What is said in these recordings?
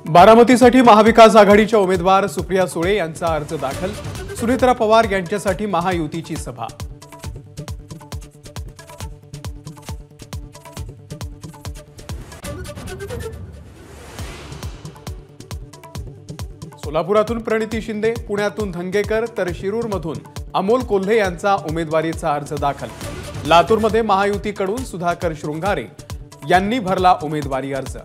बारामतीसाठी महाविकास आघाडीच्या उमेदवार सुप्रिया सुळे यांचा अर्ज दाखल। सुनेत्रा पवार यांच्यासाठी महायुतीची सभा। सोलापुरातून प्रणिती शिंदे, पुण्यातून धंगेकर तर शिरूरमधून अमोल कोल्हे यांचा उमेदवारीचा अर्ज दाखल। लातूरमध्ये महायुतीकडून सुधाकर शृंगारे यांनी भरला उमेदवारी अर्ज।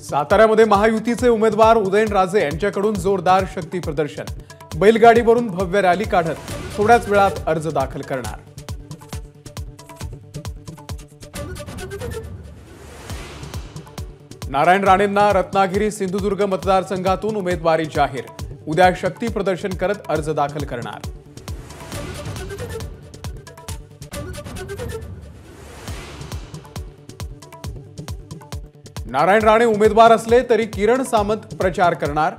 साताऱ्यामध्ये महायुतीचे उमेदवार उदयनराजे यांच्याकडून जोरदार शक्ती प्रदर्शन। बैलगाडीवरून भव्य रॅली काढत थोड्याच वेळात अर्ज दाखल करणार। नारायण राणेंना रत्नागिरी सिंधुदुर्ग मतदारसंघातून उमेदवारी जाहीर। उद्या शक्ती प्रदर्शन करत अर्ज दाखल करणार। नारायण राणे उमेदवार असले तरी किरण सामंत प्रचार करणार।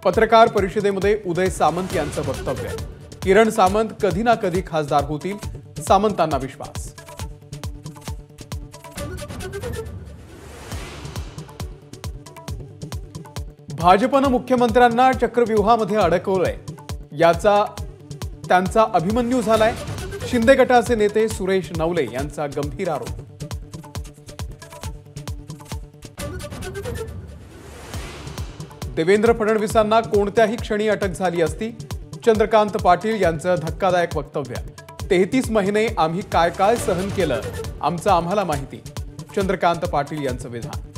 पत्रकार परिषदेमध्ये उदय सामंत यांचं वक्तव्य। किरण सामंत कधी ना कधी खासदार होतील, सामंतांना विश्वास। भाजपनं मुख्यमंत्र्यांना चक्रव्यूहामध्ये अडकवलंय, याचा त्यांचा अभिमन्यू झालाय। शिंदे गटाचे नेते सुरेश नवले यांचा गंभीर आरोप। देवेंद्र फडणवीसांना कोणत्याही क्षणी अटक झाली असती, चंद्रकांत पाटील यांचं धक्कादायक वक्तव्य। 33 महिने आम्ही काय काय सहन केलं, आमचं आम्हाला माहिती, चंद्रकांत पाटील यांचं विधान।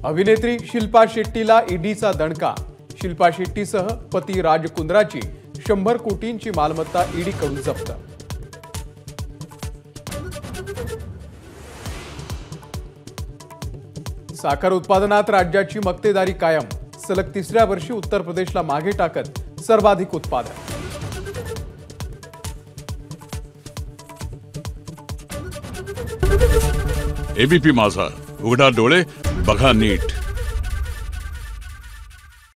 अभिनेत्री शिल्पा शेट्टीला ईडीचा दणका। शिल्पा शेट्टीसह पती राज कुंद्राची 100 कोटींची मालमत्ता ईडीकडून जप्त। साखर उत्पादनात राज्याची मक्तेदारी कायम। सलग तिसऱ्या वर्षी उत्तर प्रदेशला मागे टाकत सर्वाधिक उत्पादन। एबीपी माझा, उघडा डोळे बघा नीट।